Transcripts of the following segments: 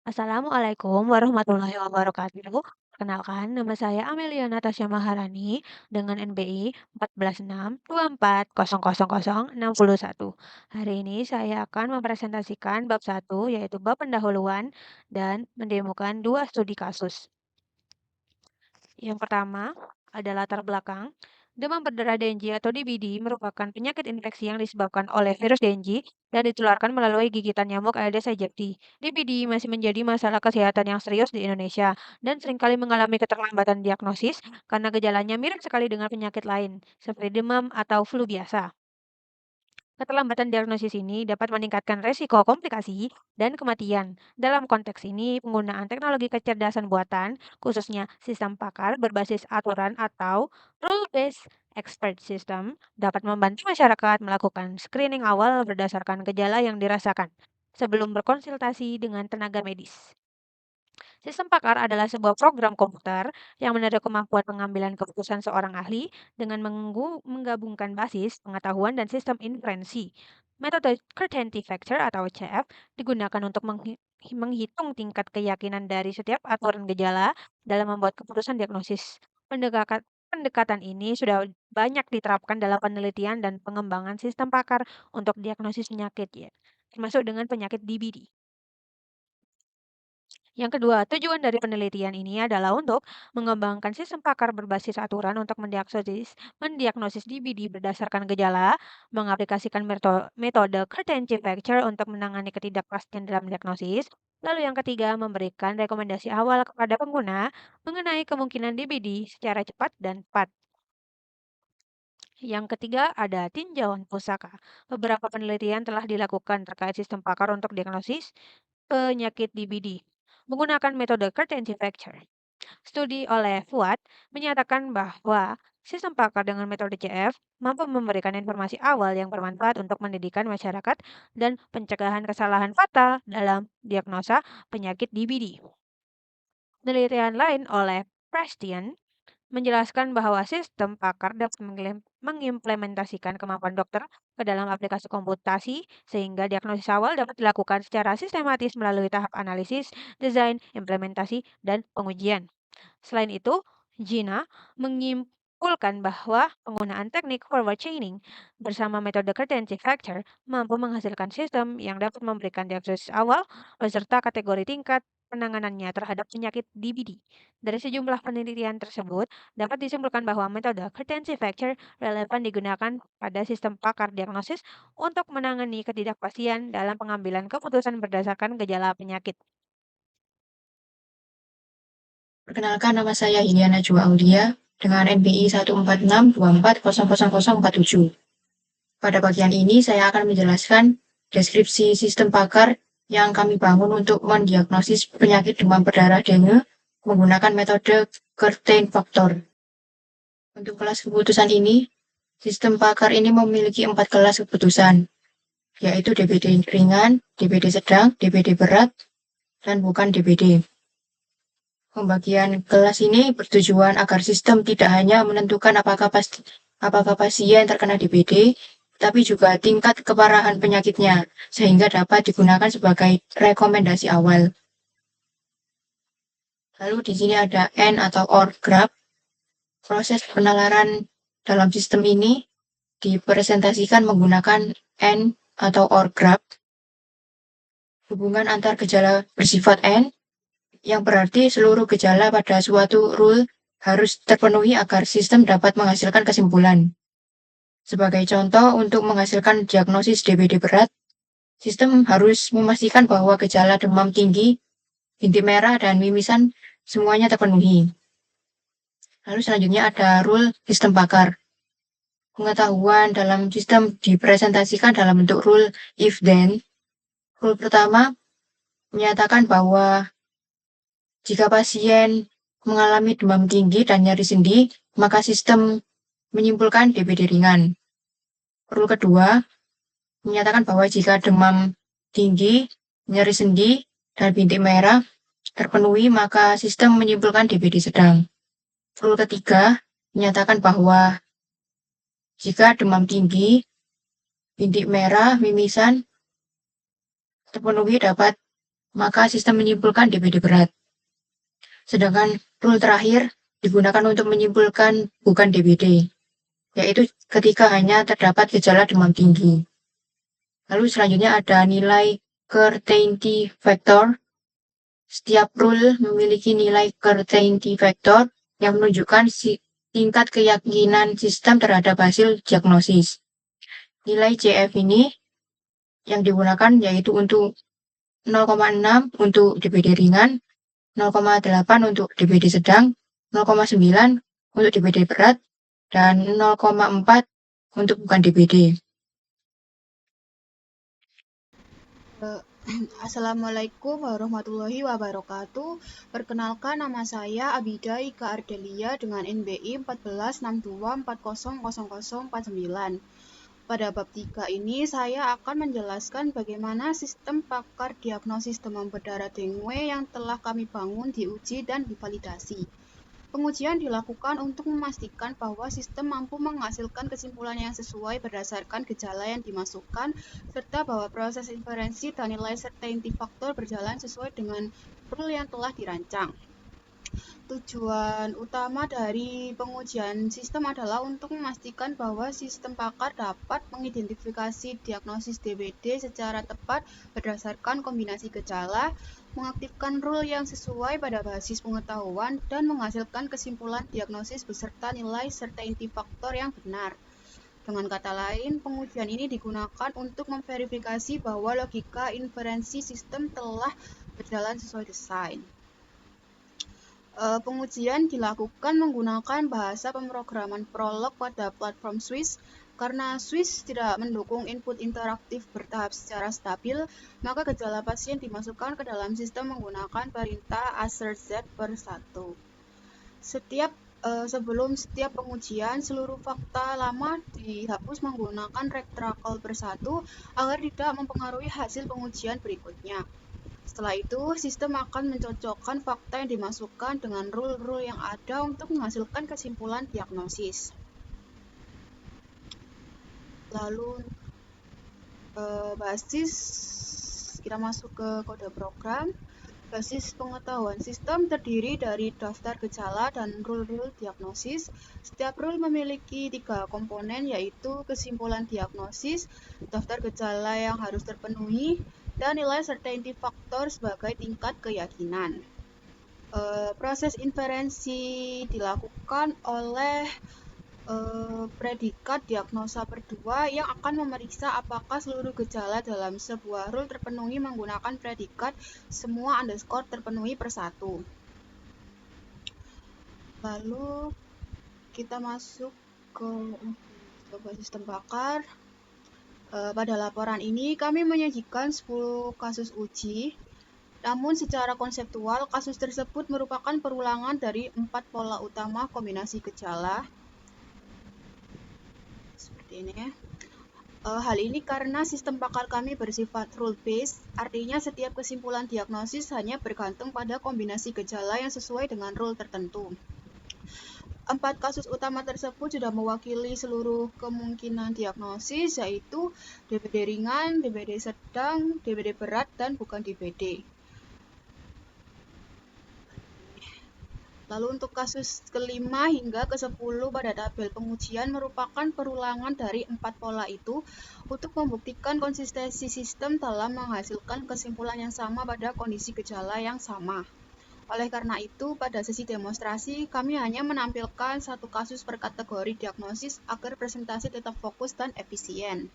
Assalamualaikum warahmatullahi wabarakatuh. Perkenalkan, nama saya Amelia Natasha Maharani dengan NBI 1462400061. Hari ini saya akan mempresentasikan bab 1, yaitu bab pendahuluan dan mendemokan dua studi kasus. Yang pertama adalah latar belakang. Demam berdarah Dengue atau DBD merupakan penyakit infeksi yang disebabkan oleh virus Dengue dan ditularkan melalui gigitan nyamuk Aedes aegypti. DBD masih menjadi masalah kesehatan yang serius di Indonesia dan seringkali mengalami keterlambatan diagnosis karena gejalanya mirip sekali dengan penyakit lain, seperti demam atau flu biasa. Keterlambatan diagnosis ini dapat meningkatkan resiko komplikasi dan kematian. Dalam konteks ini, penggunaan teknologi kecerdasan buatan, khususnya sistem pakar berbasis aturan atau rule-based expert system, dapat membantu masyarakat melakukan screening awal berdasarkan gejala yang dirasakan sebelum berkonsultasi dengan tenaga medis. Sistem pakar adalah sebuah program komputer yang menaruh kemampuan pengambilan keputusan seorang ahli dengan menggabungkan basis, pengetahuan, dan sistem inferensi. Metode certainty factor atau CF digunakan untuk menghitung tingkat keyakinan dari setiap aturan gejala dalam membuat keputusan diagnosis. Pendekatan ini sudah banyak diterapkan dalam penelitian dan pengembangan sistem pakar untuk diagnosis penyakit ya, termasuk dengan penyakit DBD. Yang kedua, tujuan dari penelitian ini adalah untuk mengembangkan sistem pakar berbasis aturan untuk mendiagnosis DBD berdasarkan gejala, mengaplikasikan metode Curtain Factor untuk menangani ketidakpastian dalam diagnosis. Lalu yang ketiga, memberikan rekomendasi awal kepada pengguna mengenai kemungkinan DBD secara cepat dan tepat. Yang ketiga, ada tinjauan pusaka. Beberapa penelitian telah dilakukan terkait sistem pakar untuk diagnosis penyakit DBD menggunakan metode Curtain Factor. Studi oleh Fuad menyatakan bahwa sistem pakar dengan metode CF mampu memberikan informasi awal yang bermanfaat untuk pendidikan masyarakat dan pencegahan kesalahan fatal dalam diagnosa penyakit DBD. Penelitian lain oleh Prestian menjelaskan bahwa sistem pakar dapat mengimplementasikan kemampuan dokter ke dalam aplikasi komputasi sehingga diagnosis awal dapat dilakukan secara sistematis melalui tahap analisis, desain, implementasi, dan pengujian. Selain itu, Gina menyimpulkan bahwa penggunaan teknik forward chaining bersama metode Curtain Factor mampu menghasilkan sistem yang dapat memberikan diagnosis awal beserta kategori tingkat penanganannya terhadap penyakit DBD. Dari sejumlah penelitian tersebut, dapat disimpulkan bahwa metode Curtain Factor relevan digunakan pada sistem pakar diagnosis untuk menangani ketidakpastian dalam pengambilan keputusan berdasarkan gejala penyakit. Perkenalkan, nama saya Iliana Jua Aulia dengan NBI 146240047. Pada bagian ini saya akan menjelaskan deskripsi sistem pakar yang kami bangun untuk mendiagnosis penyakit demam berdarah dengue menggunakan metode Curtain Factor. Untuk kelas keputusan ini, sistem pakar ini memiliki 4 kelas keputusan, yaitu DBD ringan, DBD sedang, DBD berat, dan bukan DBD. Pembagian kelas ini bertujuan agar sistem tidak hanya menentukan apakah pasien terkena DBD, tapi juga tingkat keparahan penyakitnya, sehingga dapat digunakan sebagai rekomendasi awal. Lalu di sini ada N atau OR graph. Proses penalaran dalam sistem ini dipresentasikan menggunakan N atau OR graph. Hubungan antar gejala bersifat N yang berarti seluruh gejala pada suatu rule harus terpenuhi agar sistem dapat menghasilkan kesimpulan. Sebagai contoh, untuk menghasilkan diagnosis DBD berat, sistem harus memastikan bahwa gejala demam tinggi, bintik merah, dan mimisan semuanya terpenuhi. Lalu selanjutnya ada rule sistem pakar. Pengetahuan dalam sistem dipresentasikan dalam bentuk rule if-then. Rule pertama menyatakan bahwa jika pasien mengalami demam tinggi dan nyeri sendi, maka sistem menyimpulkan DBD ringan. Rule kedua menyatakan bahwa jika demam tinggi, nyeri sendi, dan bintik merah terpenuhi, maka sistem menyimpulkan DBD sedang. Rule ketiga menyatakan bahwa jika demam tinggi, bintik merah, mimisan terpenuhi, dapat maka sistem menyimpulkan DBD berat. Sedangkan rule terakhir digunakan untuk menyimpulkan bukan DBD, yaitu ketika hanya terdapat gejala demam tinggi. Lalu selanjutnya ada nilai certainty factor. Setiap rule memiliki nilai certainty factor yang menunjukkan tingkat keyakinan sistem terhadap hasil diagnosis. Nilai CF ini yang digunakan yaitu untuk 0,6 untuk DBD ringan, 0,8 untuk DBD sedang, 0,9 untuk DBD berat, dan 0,4 untuk bukan DBD. Assalamualaikum warahmatullahi wabarakatuh. Perkenalkan, nama saya Abida Ika Ardelia dengan NBI 1462400049. Pada bab 3 ini saya akan menjelaskan bagaimana sistem pakar diagnosis demam berdarah dengue yang telah kami bangun diuji dan divalidasi. Pengujian dilakukan untuk memastikan bahwa sistem mampu menghasilkan kesimpulan yang sesuai berdasarkan gejala yang dimasukkan, serta bahwa proses inferensi dan nilai certainty factor berjalan sesuai dengan rule yang telah dirancang. Tujuan utama dari pengujian sistem adalah untuk memastikan bahwa sistem pakar dapat mengidentifikasi diagnosis DBD secara tepat berdasarkan kombinasi gejala, mengaktifkan rule yang sesuai pada basis pengetahuan, dan menghasilkan kesimpulan diagnosis beserta nilai certainty factor yang benar. Dengan kata lain, pengujian ini digunakan untuk memverifikasi bahwa logika inferensi sistem telah berjalan sesuai desain. Pengujian dilakukan menggunakan bahasa pemrograman Prolog pada platform Swiss. Karena Swiss tidak mendukung input interaktif bertahap secara stabil, maka gejala pasien dimasukkan ke dalam sistem menggunakan perintah assert z per 1. Sebelum setiap pengujian, seluruh fakta lama dihapus menggunakan retracall per 1 agar tidak mempengaruhi hasil pengujian berikutnya. Setelah itu, sistem akan mencocokkan fakta yang dimasukkan dengan rule-rule yang ada untuk menghasilkan kesimpulan diagnosis. Lalu, kita masuk ke kode program. Basis pengetahuan sistem terdiri dari daftar gejala dan rule-rule diagnosis. Setiap rule memiliki 3 komponen, yaitu kesimpulan diagnosis, daftar gejala yang harus terpenuhi, dan nilai certainty factor sebagai tingkat keyakinan. Proses inferensi dilakukan oleh predikat diagnosa per 2 yang akan memeriksa apakah seluruh gejala dalam sebuah rule terpenuhi menggunakan predikat semua underscore terpenuhi per 1. Lalu kita masuk ke sistem pakar. Pada laporan ini kami menyajikan 10 kasus uji. Namun secara konseptual, kasus tersebut merupakan perulangan dari 4 pola utama kombinasi gejala. Seperti ini ya. Hal ini karena sistem pakar kami bersifat rule-based, artinya setiap kesimpulan diagnosis hanya bergantung pada kombinasi gejala yang sesuai dengan rule tertentu. 4 kasus utama tersebut sudah mewakili seluruh kemungkinan diagnosis, yaitu DBD ringan, DBD sedang, DBD berat, dan bukan DBD. Lalu untuk kasus ke-5 hingga ke-10 pada tabel pengujian merupakan perulangan dari 4 pola itu untuk membuktikan konsistensi sistem dalam menghasilkan kesimpulan yang sama pada kondisi gejala yang sama. Oleh karena itu, pada sesi demonstrasi, kami hanya menampilkan 1 kasus per kategori diagnosis agar presentasi tetap fokus dan efisien.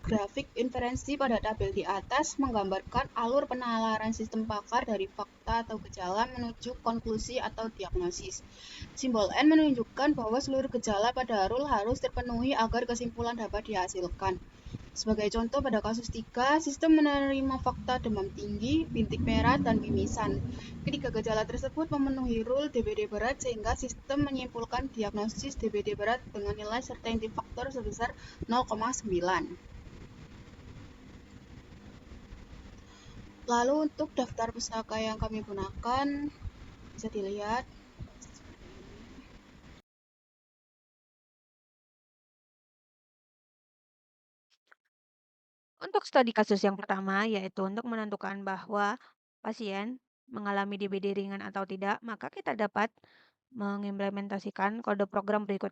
Grafik inferensi pada tabel di atas menggambarkan alur penalaran sistem pakar dari fakta atau gejala menuju konklusi atau diagnosis. Simbol N menunjukkan bahwa seluruh gejala pada rule harus terpenuhi agar kesimpulan dapat dihasilkan. Sebagai contoh, pada kasus 3, sistem menerima fakta demam tinggi, bintik merah, dan mimisan. Ketiga gejala tersebut memenuhi rule DBD berat sehingga sistem menyimpulkan diagnosis DBD berat dengan nilai certainty factor sebesar 0,9. Lalu untuk daftar pustaka yang kami gunakan bisa dilihat. Untuk studi kasus yang pertama, yaitu untuk menentukan bahwa pasien mengalami DBD ringan atau tidak, maka kita dapat mengimplementasikan kode program berikut.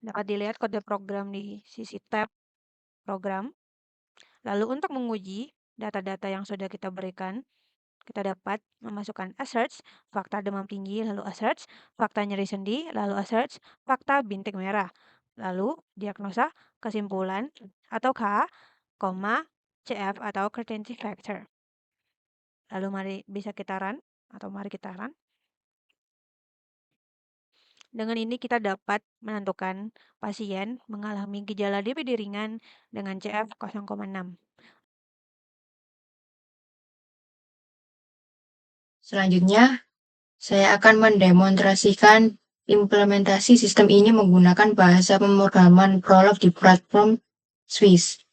Dapat dilihat kode program di sisi tab program. Lalu untuk menguji data-data yang sudah kita berikan, kita dapat memasukkan asserts, fakta demam tinggi, lalu asserts, fakta nyeri sendi, lalu asserts, fakta bintik merah, lalu diagnosa, kesimpulan, atau K, koma, CF atau certainty factor. Lalu mari kita run. Dengan ini kita dapat menentukan pasien mengalami gejala DBD ringan dengan CF 0,6. Selanjutnya, saya akan mendemonstrasikan implementasi sistem ini menggunakan bahasa pemrograman Prolog di platform Swiss.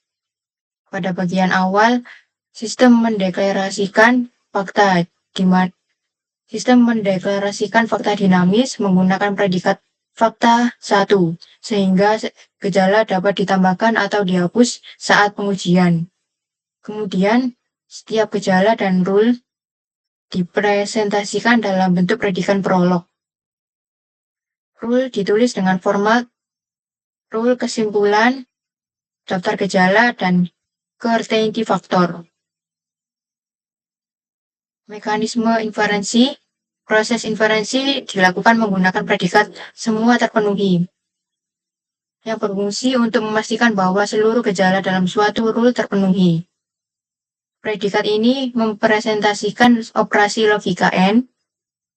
Pada bagian awal, sistem mendeklarasikan fakta dinamis menggunakan predikat fakta 1, sehingga gejala dapat ditambahkan atau dihapus saat pengujian. Kemudian, setiap gejala dan rule dipresentasikan dalam bentuk predikat prolog. Rule ditulis dengan format rule kesimpulan, daftar gejala, dan certainty factor. Mekanisme inferensi. Proses inferensi dilakukan menggunakan predikat semua terpenuhi, yang berfungsi untuk memastikan bahwa seluruh gejala dalam suatu rule terpenuhi. Predikat ini mempresentasikan operasi logika N.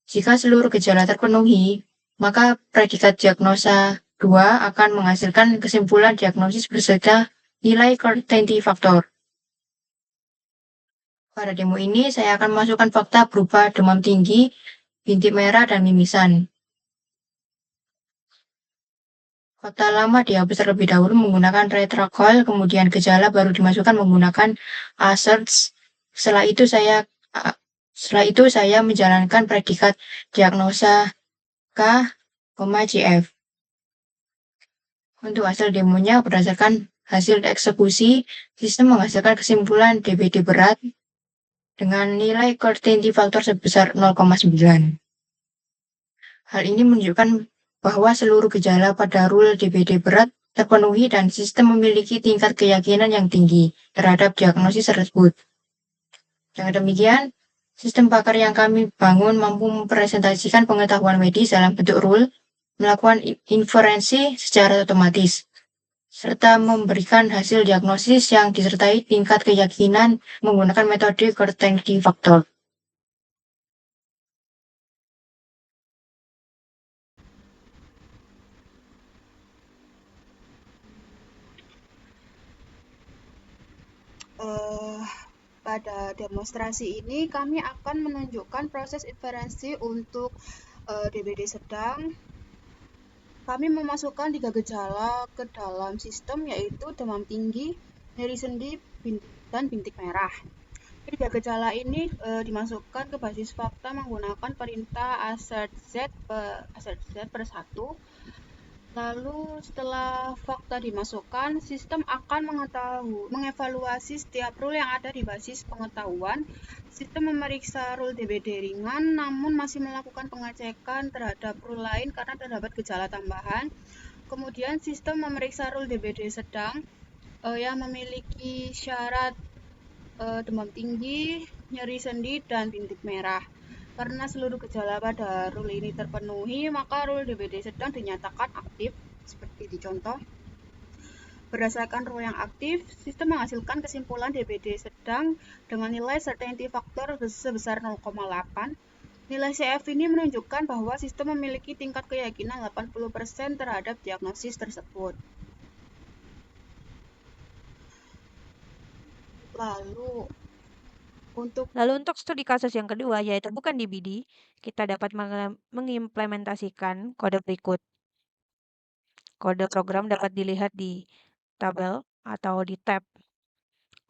Jika seluruh gejala terpenuhi, maka predikat diagnosa 2 akan menghasilkan kesimpulan diagnosis beserta nilai certainty factor. Pada demo ini, saya akan memasukkan fakta berupa demam tinggi, bintik merah, dan mimisan. Fakta lama dihapus terlebih dahulu menggunakan retracall, kemudian gejala baru dimasukkan menggunakan asserts. Setelah itu saya menjalankan predikat diagnosa K, GF. Untuk hasil demonya, berdasarkan hasil eksekusi, sistem menghasilkan kesimpulan DBD berat dengan nilai certainty factor sebesar 0,9. Hal ini menunjukkan bahwa seluruh gejala pada rule DBD berat terpenuhi dan sistem memiliki tingkat keyakinan yang tinggi terhadap diagnosis tersebut. Dengan demikian, sistem pakar yang kami bangun mampu mempresentasikan pengetahuan medis dalam bentuk rule, melakukan inferensi secara otomatis, serta memberikan hasil diagnosis yang disertai tingkat keyakinan menggunakan metode certainty factor. Pada demonstrasi ini kami akan menunjukkan proses inferensi untuk DBD sedang. Kami memasukkan 3 gejala ke dalam sistem, yaitu demam tinggi, nyeri sendi, dan bintik merah. 3 gejala ini dimasukkan ke basis fakta menggunakan perintah assert z per 1. Lalu setelah fakta dimasukkan, sistem akan mengevaluasi setiap rule yang ada di basis pengetahuan. Sistem memeriksa rule DBD ringan, namun masih melakukan pengecekan terhadap rule lain karena terdapat gejala tambahan. Kemudian sistem memeriksa rule DBD sedang yang memiliki syarat demam tinggi, nyeri sendi, dan bintik merah. Karena seluruh gejala pada rule ini terpenuhi, maka rule DBD sedang dinyatakan aktif, seperti di contoh. Berdasarkan rule yang aktif, sistem menghasilkan kesimpulan DBD sedang dengan nilai certainty factor sebesar 0,8. Nilai CF ini menunjukkan bahwa sistem memiliki tingkat keyakinan 80% terhadap diagnosis tersebut. Lalu untuk studi kasus yang kedua, yaitu bukan DBD, kita dapat mengimplementasikan kode berikut. Kode program dapat dilihat di tabel atau di tab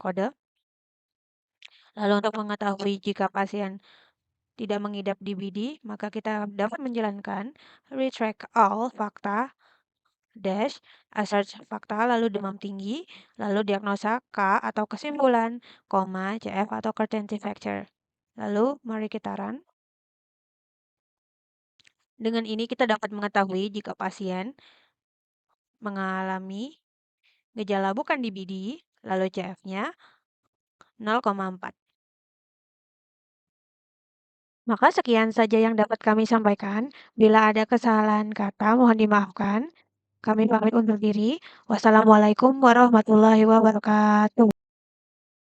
kode. Lalu untuk mengetahui jika pasien tidak mengidap DBD, maka kita dapat menjalankan retract all fakta dash, search fakta, lalu demam tinggi, lalu diagnosa K atau kesimpulan, koma, CF atau curtaincy factor. Lalu, mari kita run. Dengan ini kita dapat mengetahui jika pasien mengalami gejala bukan DBD, lalu CF-nya 0,4. Maka sekian saja yang dapat kami sampaikan. Bila ada kesalahan kata, mohon dimaafkan. Kami pamit undur diri. Wassalamualaikum warahmatullahi wabarakatuh.